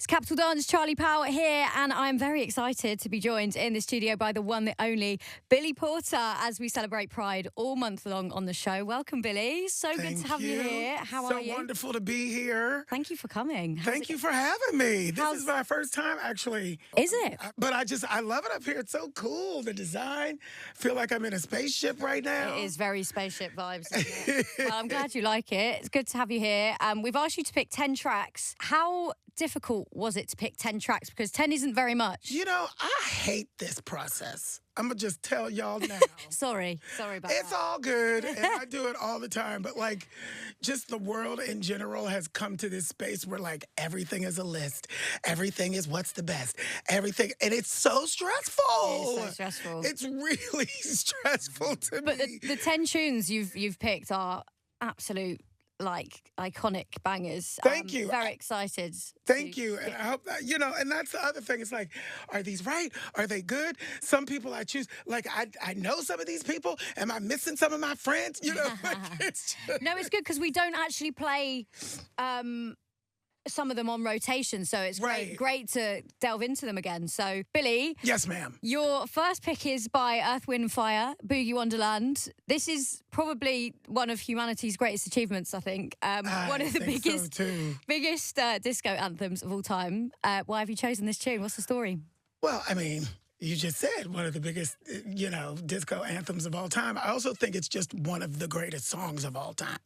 It's Capital Dance, Charlie Powell here, and I'm very excited to be joined in the studio by the one, the only, Billy Porter, as we celebrate Pride all month long on the show. Welcome, Billy. So good to have you here. How are you? So wonderful to be here. Thank you for coming. Thank you for having me. This is my first time, actually. Is it? But I love it up here. It's so cool. The design. Feel like I'm in a spaceship right now. It is very spaceship vibes, isn't it? Well, I'm glad you like it. It's good to have you here. We've asked you to pick 10 tracks. How difficult was it to pick 10 tracks? Because 10 isn't very much. You know, I hate this process. I'm going to just tell y'all now. Sorry about that. It's all good, and I do it all the time. But, like, just the world in general has come to this space where, like, everything is a list. Everything is what's the best. Everything. And it's so stressful. It is so stressful. It's really stressful to me. But the 10 tunes you've picked are absolute, like, iconic bangers. Thank you. Very excited. Thank you. And I hope that, you know, and that's the other thing. It's like, are these right? Are they good? Some people I choose, like, I know some of these people. Am I missing some of my friends? You know, like, No, it's good because we don't actually play some of them on rotation, so it's great to delve into them again. So, Billy. Yes, ma'am. Your first pick is by Earth, Wind & Fire, Boogie Wonderland. This is probably one of humanity's greatest achievements, I think. One of the biggest disco anthems of all time. Why have you chosen this tune? What's the story? Well, I mean, you just said one of the biggest, you know, disco anthems of all time. I also think it's just one of the greatest songs of all time,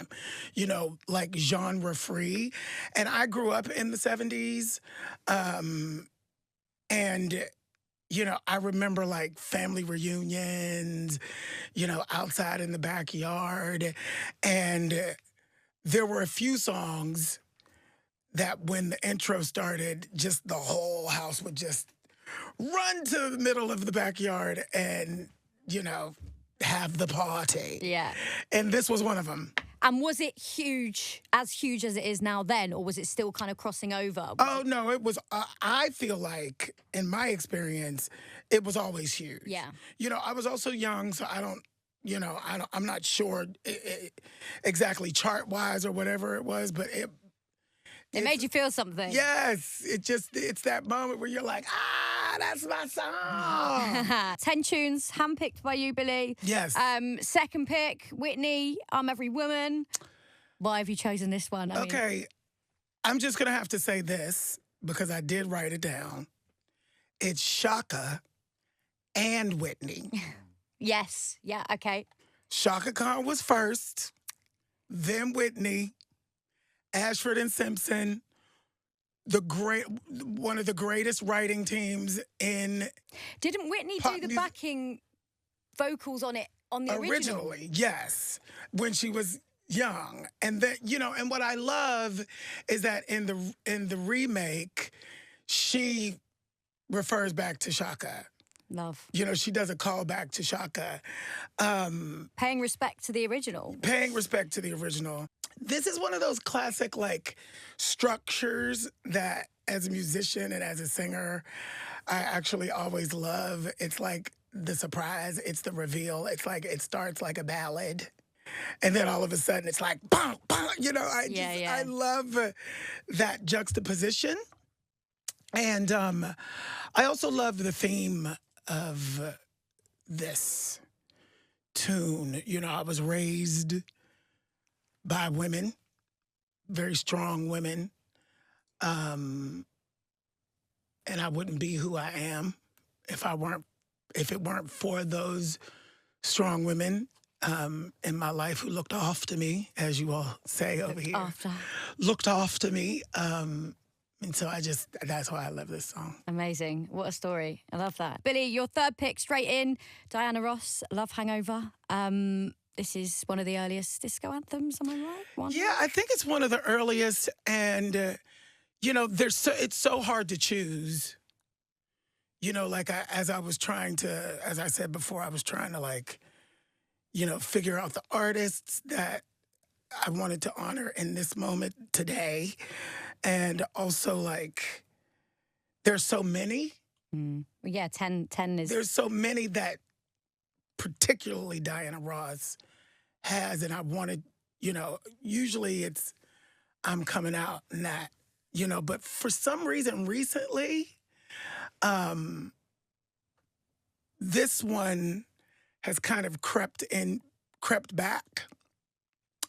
you know, like genre free. And I grew up in the 70s. And, you know, I remember like family reunions, you know, outside in the backyard. And there were a few songs that when the intro started, just the whole house would just run to the middle of the backyard and, you know, have the party. Yeah. And this was one of them. And was it huge as it is now then, or was it still kind of crossing over? No, it was, I feel like, in my experience, it was always huge. Yeah. You know, I was also young, so I'm not sure exactly chart-wise or whatever it was, but it made you feel something. Yes. It's that moment where you're like, that's my song. 10 tunes, handpicked by you, Billy. Yes. Second pick, Whitney, I'm Every Woman. Why have you chosen this one? Okay. I'm just going to have to say this because I did write it down. It's Shaka and Whitney. Yes. Yeah, okay. Shaka Khan was first, then Whitney, Ashford and Simpson, one of the greatest writing teams in. Didn't Whitney do the backing vocals on it on the original? Originally, yes, when she was young, and then and what I love is that in the remake, she refers back to Shaka. Love. You know, she does a callback to Shaka. Paying respect to the original. Paying respect to the original. This is one of those classic, like, structures that as a musician and as a singer, I actually always love. It's like the surprise. It's the reveal. It's like it starts like a ballad. And then all of a sudden it's like, bang, bang. You know, I love that juxtaposition. And I also love the theme of this tune. You know, I was raised by women, very strong women, and I wouldn't be who I am if it weren't for those strong women in my life who looked after me, as you all say over here. Looked after me. And so that's why I love this song. Amazing. What a story. I love that. Billy, your third pick, straight in, Diana Ross, Love Hangover. This is one of the earliest disco anthems, am I right? Yeah, I think it's one of the earliest. And, you know, it's so hard to choose. You know, like as I said before, I was trying to, like, you know, figure out the artists that I wanted to honor in this moment today. And also, like, there's so many. Yeah, 10 is... There's so many that particularly Diana Ross has, and I wanted, you know, usually it's I'm coming out in that you know, but for some reason recently, this one has kind of crept back.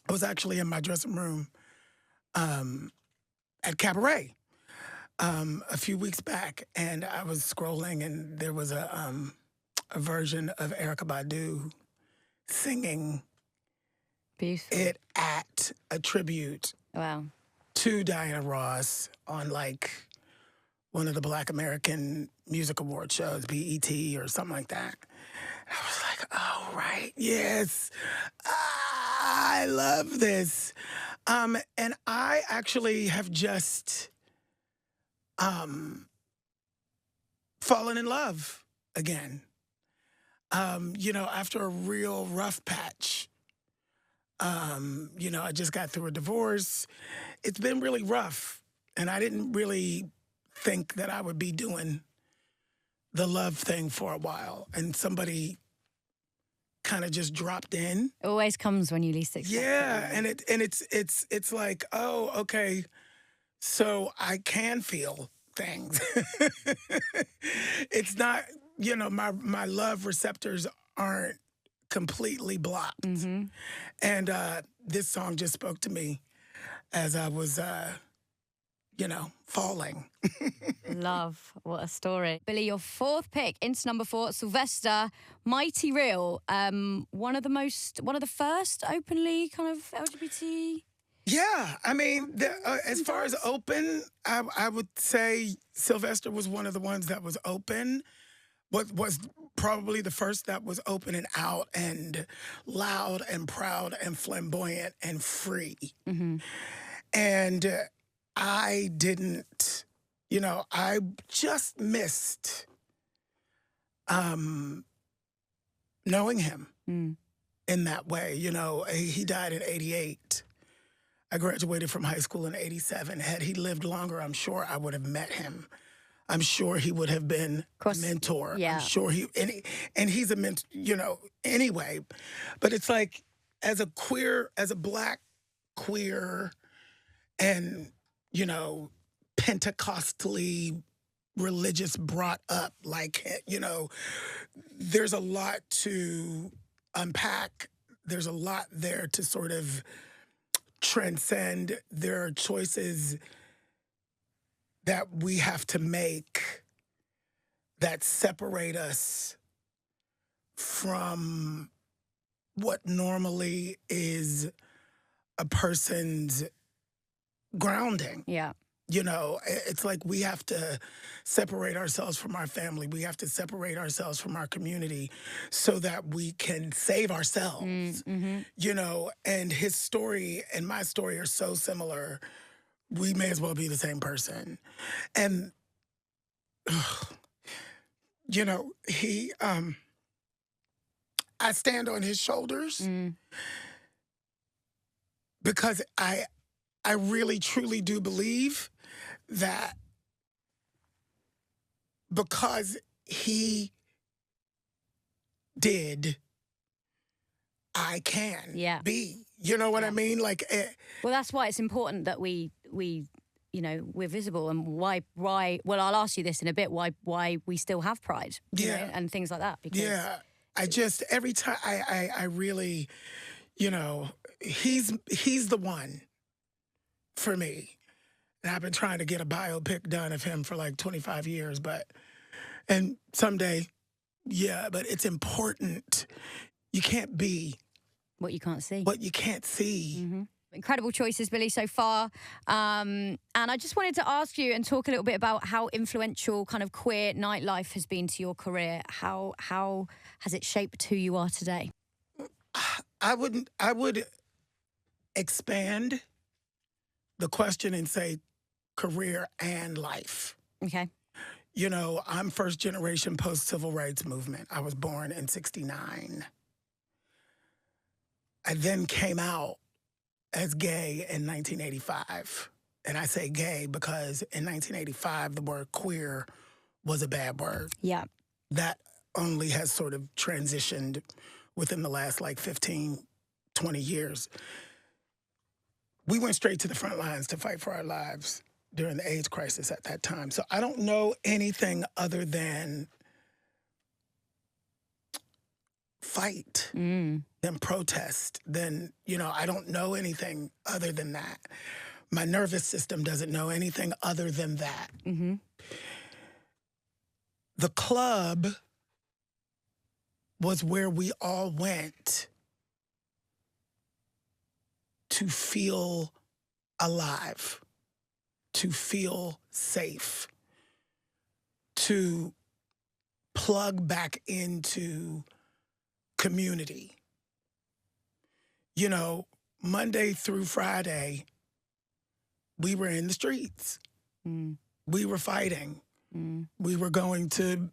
I was actually in my dressing room at Cabaret a few weeks back, and I was scrolling, and there was a version of Erykah Badu singing Beautiful. it at a tribute Wow. to Diana Ross on like one of the Black American Music Award shows, BET or something like that. And I was like, oh, right, yes. I love this. And I actually have just fallen in love again. You know, after a real rough patch. You know, I just got through a divorce. It's been really rough. And I didn't really think that I would be doing the love thing for a while. And somebody kind of just dropped in. It always comes when you least expect it. Yeah, and it's like, oh, okay, so I can feel things. It's not, you know, my love receptors aren't completely blocked. Mm-hmm. And this song just spoke to me as I was, you know, falling. Love. What a story. Billy, your fourth pick into number 4, Sylvester, Mighty Real. One of the first openly kind of LGBT. Yeah, I mean, as far as open, I would say Sylvester was one of the ones that was open. What was probably the first that was open and out and loud and proud and flamboyant and free. Mm-hmm. And I didn't, you know, I just missed knowing him in that way. You know, he died in 88. I graduated from high school in 87. Had he lived longer, I'm sure I would have met him. I'm sure he would have been a mentor. Yeah. I'm sure and he's a mentor, you know, anyway. But it's like, as a Black queer and, you know, Pentecostally religious brought up, like, you know, there's a lot to unpack. There's a lot there to sort of transcend. There are choices that we have to make that separate us from what normally is a person's grounding. Yeah. You know, it's like we have to separate ourselves from our family. We have to separate ourselves from our community so that we can save ourselves. Mm-hmm. You know, and his story and my story are so similar. We may as well be the same person. And, you know, I stand on his shoulders because I really, truly do believe that because he did, I can be. You know what I mean? Like, well, that's why it's important that we you know, we're visible, and why well, I'll ask you this in a bit, why we still have pride, you know, and things like that. Because I just, every time I really, you know, he's the one for me. And I've been trying to get a biopic done of him for like 25 years, and someday, but it's important. You can't be what you can't see. What you can't see. Mm-hmm. Incredible choices, Billy, so far. And I just wanted to ask you and talk a little bit about how influential kind of queer nightlife has been to your career. How has it shaped who you are today? I would expand the question and say career and life. Okay. You know, I'm first generation post-civil rights movement. I was born in 1969. I then came out as gay in 1985. And I say gay because in 1985, the word queer was a bad word. Yeah. That only has sort of transitioned within the last like 15, 20 years. We went straight to the front lines to fight for our lives. during the AIDS crisis at that time. So I don't know anything other than fight, than protest, than, I don't know anything other than that. My nervous system doesn't know anything other than that. Mm-hmm. The club was where we all went to feel alive, to feel safe, to plug back into community. Monday through Friday, we were in the streets. We were fighting. We were going to,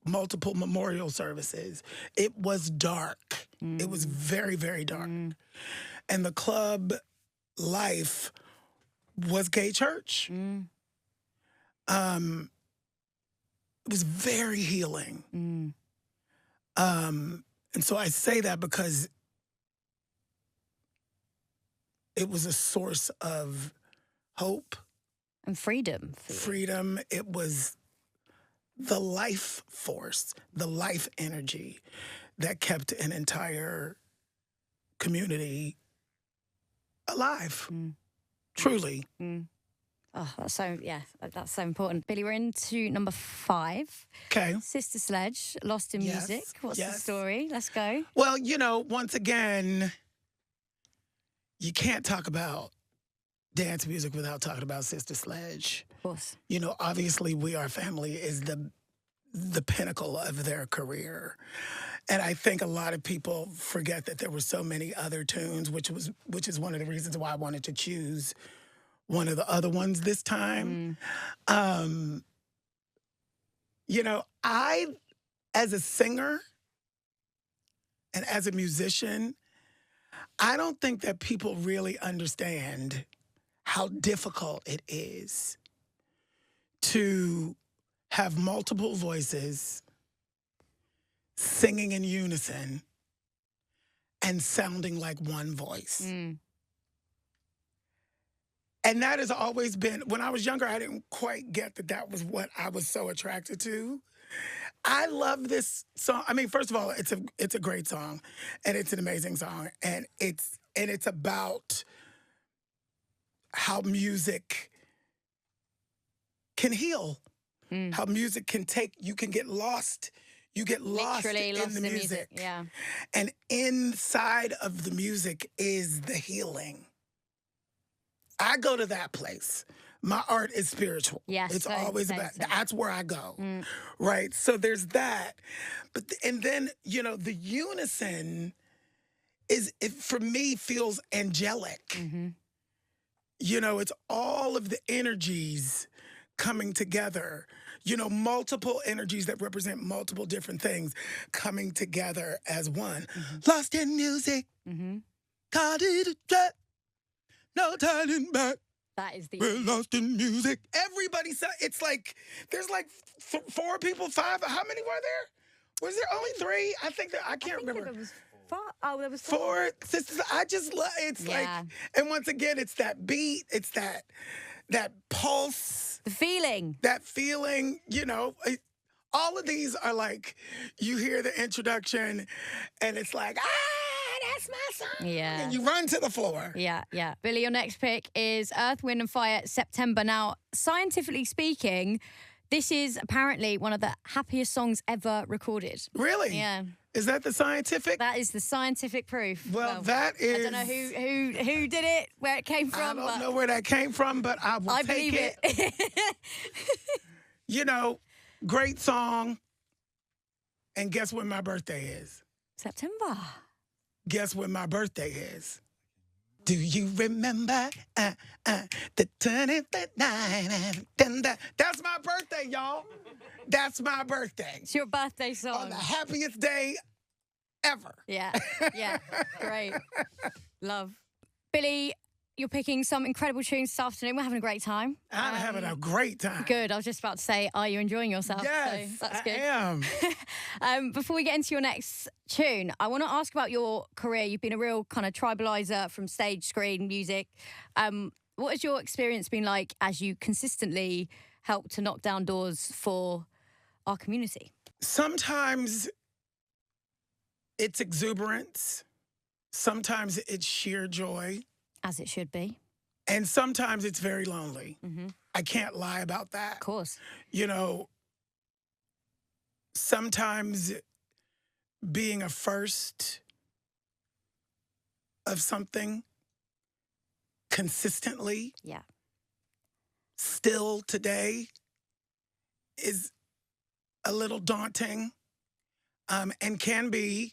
multiple memorial services. It was dark. It was very, very dark. And the club life was gay church. It was very healing. And so I say that because it was a source of hope. And freedom. Freedom. It was the life force, the life energy that kept an entire community alive. Truly. Oh, that's so important. Billy, we're into number 5. Okay. Sister Sledge, Lost in Music. What's the story? Let's go. Well, once again, you can't talk about dance music without talking about Sister Sledge. Of course. Obviously, We Are Family is the pinnacle of their career. And I think a lot of people forget that there were so many other tunes, which is one of the reasons why I wanted to choose one of the other ones this time. I, as a singer and as a musician, I don't think that people really understand how difficult it is to have multiple voices singing in unison and sounding like one voice. And that has always been, when I was younger, I didn't quite get that was what I was so attracted to. I love this song. I mean, first of all, it's a great song, and it's an amazing song, and it's about how music can heal, how music can you can get lost. You get lost Literally in lost the music. Yeah. And inside of the music is the healing. I go to that place. My art is spiritual. Yes, it's always about, that's where I go, Mm. right? So there's that. And then, you know, the unison for me, feels angelic. Mm-hmm. You know, it's all of the energies coming together. You know, multiple energies that represent multiple different things coming together as one. Mm-hmm. Lost in music. Mm-hmm. Caught it a trap. No turning back. That is the... We're lost in music. Everybody said, it's like, there's like 4 people, 5. How many were there? Was there only 3? I think that, I can't remember. There was 4. Oh, there was 4 sisters. I just love, it's like, and once again, it's that beat. It's that pulse. The feeling. That feeling, you know. All of these are like, you hear the introduction and it's like, that's my song. Yeah. And you run to the floor. Yeah, yeah. Billy, your next pick is Earth, Wind and Fire, September. Now, scientifically speaking, this is apparently one of the happiest songs ever recorded. Really? Yeah. Is that the scientific? That is the scientific proof. Well, that is... I don't know who did it, where it came from. I don't know where that came from, but I will take it. You know, great song. And guess when my birthday is? September. Guess when my birthday is? Do you remember the 25th night? That's my birthday, y'all. That's my birthday. It's your birthday song. On the happiest day ever. Yeah, yeah, great. Love. Billy, you're picking some incredible tunes this afternoon. We're having a great time. I'm having a great time. Good. I was just about to say, are you enjoying yourself? Yes, so that's good. I am. Before we get into your next tune, I want to ask about your career. You've been a real kind of tribalizer from stage, screen, music. What has your experience been like as you consistently help to knock down doors for our community? Sometimes it's exuberance. Sometimes it's sheer joy. As it should be. And sometimes it's very lonely. Mm-hmm. I can't lie about that. Of course. You know, sometimes being a first of something consistently, still today, is a little daunting, and can be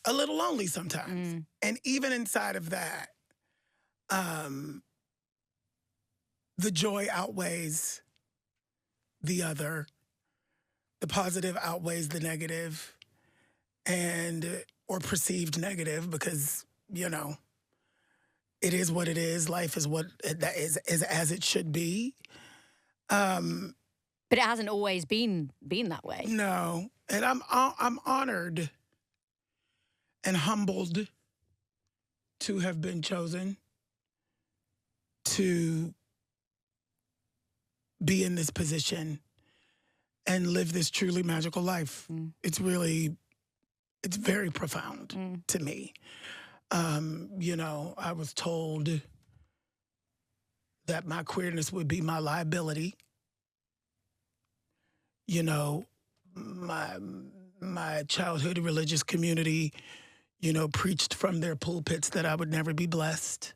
a little lonely sometimes. And even inside of that, the joy outweighs the other. The positive outweighs the negative, or perceived negative, because, you know, it is what it is. Life is what that is as it should be. But it hasn't always been that way. No, and I'm honored and humbled to have been chosen to be in this position and live this truly magical life. It's very profound to me. You know, I was told that my queerness would be my liability. You know, my childhood religious community, you know, preached from their pulpits that I would never be blessed.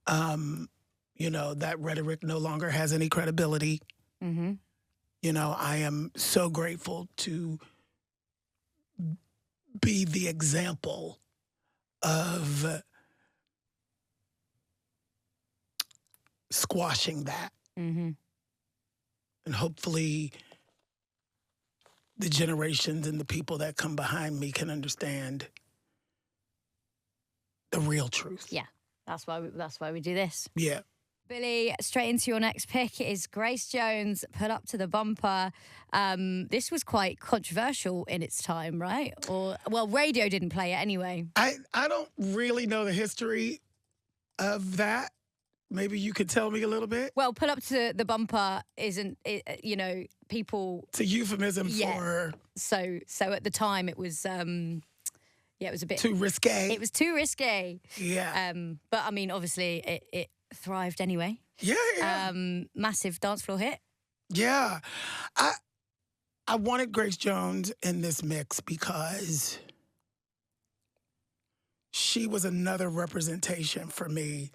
You know, that rhetoric no longer has any credibility. You know, I am so grateful to be the example of squashing that. And hopefully the generations and the people that come behind me can understand the real truth. Yeah, that's why we do this. Yeah. Billy, straight into your next pick is Grace Jones, Put Up to the Bumper. This was quite controversial in its time, right? Or, well, radio didn't play it anyway. I don't really know the history of that. Maybe you could tell me a little bit. Well, Put Up to the Bumper you know, people... It's a euphemism for... So at the time it was... it was a bit... Too risque. It was too risque. Yeah. But, I mean, obviously, it thrived anyway. Yeah. Massive dance floor hit. Yeah. I wanted Grace Jones in this mix because she was another representation for me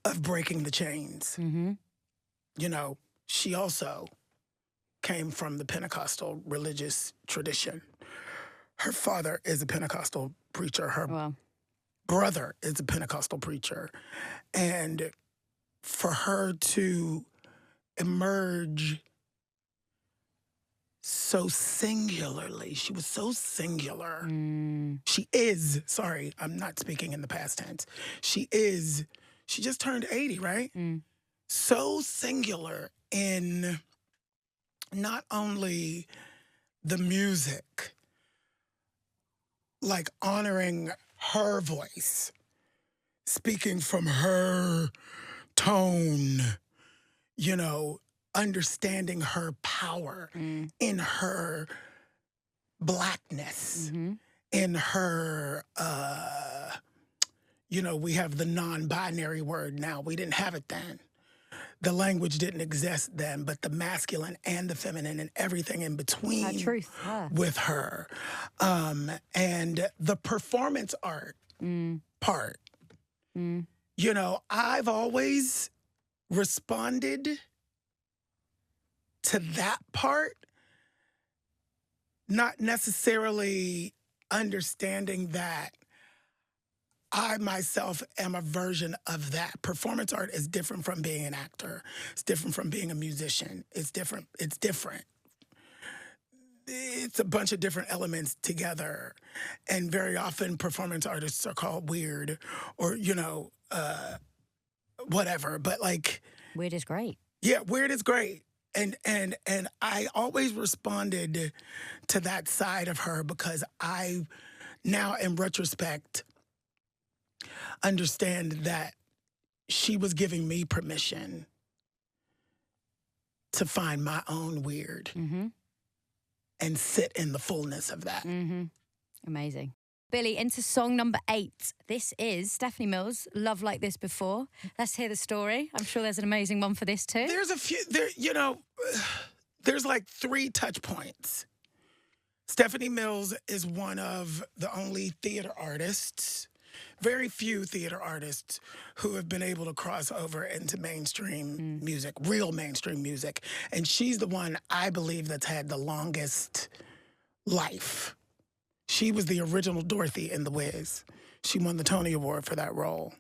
of breaking the chains. You know, she also came from the Pentecostal religious tradition. Her father is a Pentecostal preacher. Her brother is a Pentecostal preacher. And for her to emerge so singularly, she was so singular. She is, sorry, I'm not speaking in the past tense. She just turned 80, right? So singular in not only the music, like honoring her voice, speaking from her tone, you know, understanding her power in her blackness, in her, you know, we have the non-binary word now. We didn't have it then. The language didn't exist then, but the masculine and the feminine and everything in between with her. And the performance art part. You know, I've always responded to that part, not necessarily understanding that I myself am a version of that. Performance art is different from being an actor. It's different from being a musician. It's different. It's different. It's a bunch of different elements together. And very often performance artists are called weird or, you know, whatever. But like... Weird is great. Yeah, weird is great. And I always responded to that side of her because I now, in retrospect, understand that she was giving me permission to find my own weird and sit in the fullness of that. Amazing. Billy, into song number 8. This is Stephanie Mills, Love Like This Before. Let's hear the story. I'm sure there's an amazing one for this too. There's a few, there's like 3 touch points. Stephanie Mills is one of the only theater artists, very few theater artists, who have been able to cross over into mainstream music, real mainstream music. And she's the one, I believe, that's had the longest life. She was the original Dorothy in The Wiz. She won the Tony Award for that role.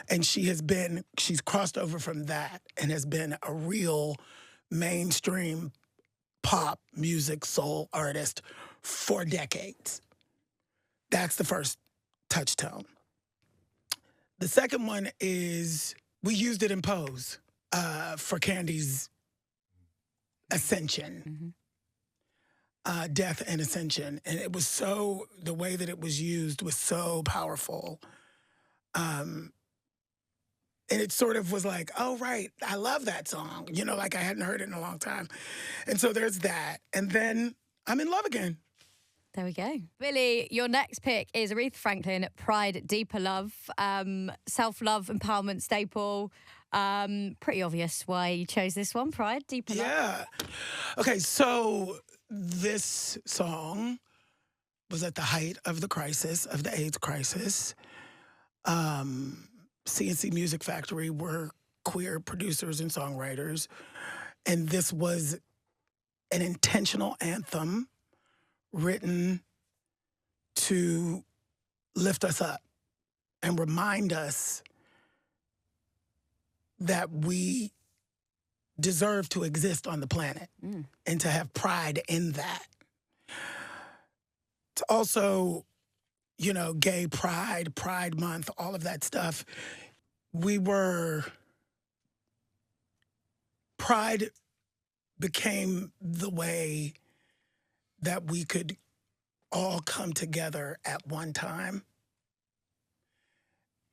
And she's crossed over from that and has been a real mainstream pop music soul artist for decades. That's the first touchstone. The second one is we used it in Pose for Candy's ascension. Death and ascension. And it was so, the way that it was used was so powerful. And it sort of was like, oh, right, I love that song. Like I hadn't heard it in a long time. And so there's that. And then I'm in love again. There we go. Billy, your next pick is Aretha Franklin, Pride, Deeper Love, self-love, empowerment staple. Pretty obvious why you chose this one, Pride, Deeper Love. Yeah. Okay, so this song was at the height of the crisis, of the AIDS crisis. CNC Music Factory were queer producers and songwriters. And this was an intentional anthem written to lift us up and remind us that we deserve to exist on the planet and to have pride in that. It's also, gay pride, Pride Month, all of that stuff. Pride became the way that we could all come together at one time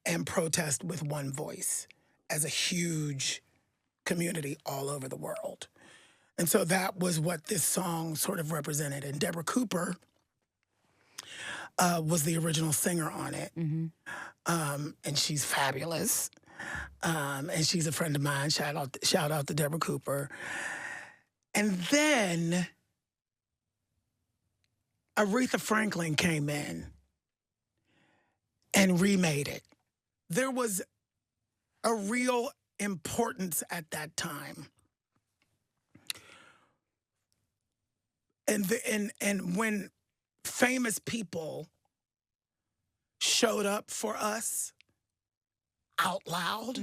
and protest with one voice as a huge community all over the world. And so that was what this song sort of represented. And Deborah Cooper was the original singer on it. And she's fabulous. And she's a friend of mine. Shout out to Deborah Cooper. And then Aretha Franklin came in and remade it. There was a real importance at that time. And when famous people showed up for us out loud,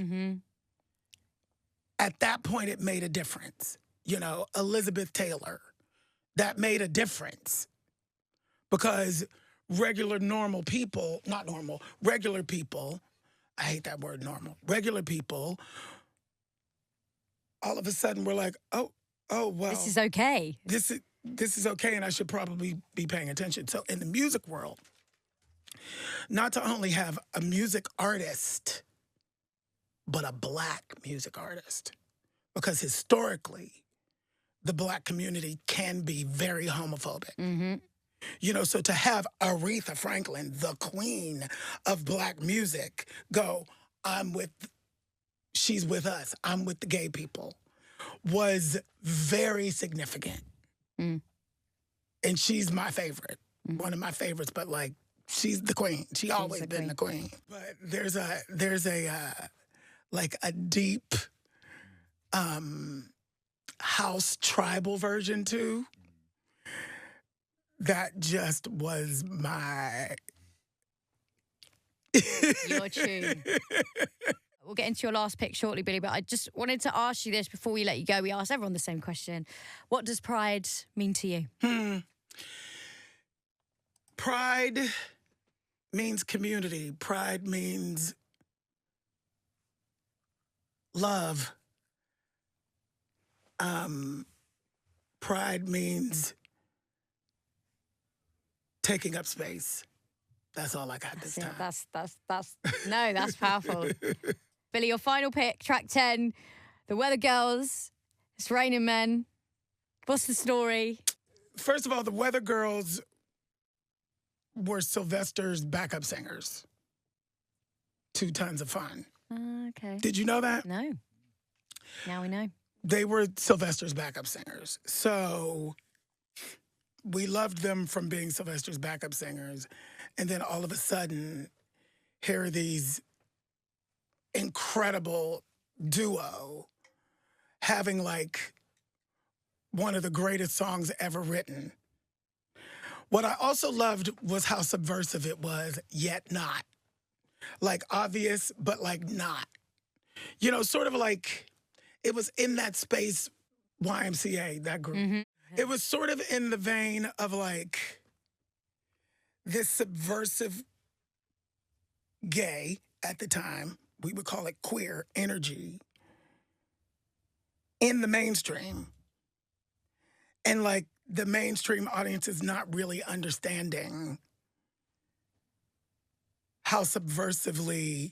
at that point it made a difference. Elizabeth Taylor, that made a difference. Because regular people, I hate that word normal, regular people, all of a sudden were like, oh, well. This is okay. This is okay, and I should probably be paying attention. So in the music world, not to only have a music artist, but a Black music artist. Because historically, the Black community can be very homophobic. So to have Aretha Franklin, the queen of Black music, go, she's with us, I'm with the gay people, was very significant. And she's my favorite, one of my favorites, but she's the queen. She's always been the queen. But there's a deep house tribal version too. That just was my... Your tune. We'll get into your last pick shortly, Billy, but I just wanted to ask you this before we let you go. We asked everyone the same question. What does pride mean to you? Pride means community. Pride means love. Pride means taking up space. That's all I got this time. That's powerful. Billy, your final pick, track 10, The Weather Girls, It's Raining Men. What's the story? First of all, the Weather Girls were Sylvester's backup singers. 2 Tons of Fun. Okay. Did you know that? No. Now we know. They were Sylvester's backup singers. So we loved them from being Sylvester's backup singers. And then all of a sudden, here are these incredible duo having like one of the greatest songs ever written. What I also loved was how subversive it was, yet not. Like obvious, but like not. You know, sort of like it was in that space, YMCA, that group. Mm-hmm. It was sort of in the vein of like this subversive gay at the time, we would call it queer energy in the mainstream. And like the mainstream audience is not really understanding how subversively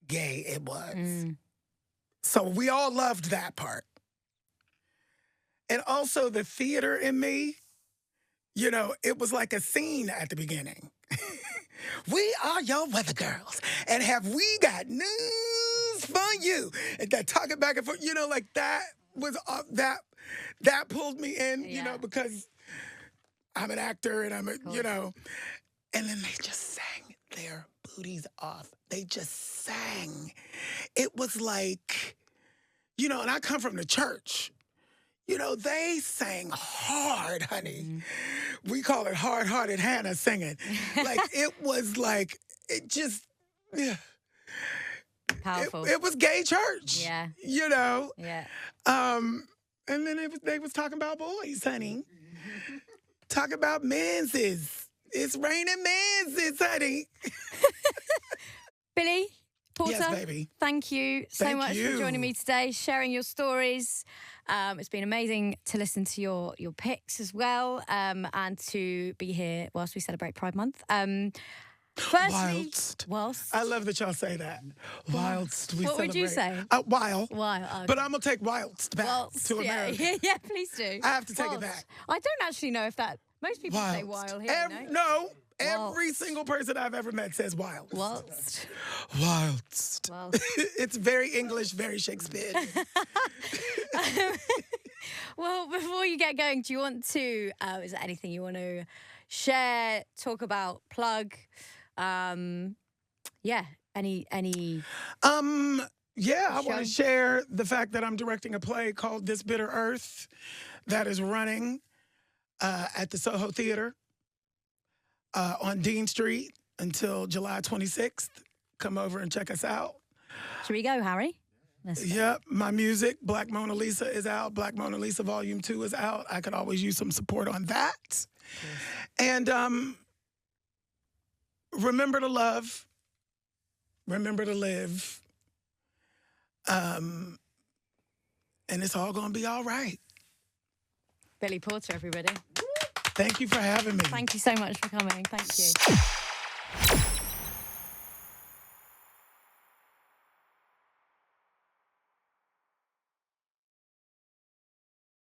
gay it was. Mm. So we all loved that part. And also the theater in me, you know, it was like a scene at the beginning. We are your weather girls, and have we got news for you? And that talking back and forth, you know, like that was that pulled me in, you know, because I'm an actor and I'm a, you know, and then they just sang their booties off. They just sang. It was like, you know, and I come from the church. You know, they sang hard, honey. Mm-hmm. We call it hard-hearted Hannah singing. Like, it was like, it just, yeah. Powerful. It was gay church. Yeah. You know? Yeah. And then they was talking about boys, honey. Talking about menses. It's raining menses, honey. Billy Porter, yes, baby. Thank you so much for joining me today, sharing your stories. It's been amazing to listen to your picks as well, and to be here whilst we celebrate Pride Month. Firstly, whilst. I love that y'all say that. Whilst we celebrate. What would you say? While. Okay. But I'm going to take whilst back to America. Yeah, please do. I have to take it back. I don't actually know if that... Most people say while here, no? Every single person I've ever met says whilst. Whilst. It's very English, very Shakespearean. Well, before you get going, do you want to, is there anything you want to share, talk about, plug? Any Yeah, I want to share the fact that I'm directing a play called This Bitter Earth that is running at the Soho Theater on Dean Street until July 26th. Come over and check us out. Should we go, Harry? Yep, my music, Black Mona Lisa, is out. Black Mona Lisa Volume 2 is out. I could always use some support on that. Yes. And remember to love. Remember to live. And it's all going to be all right. Billy Porter, everybody. Thank you for having me. Thank you so much for coming. Thank you.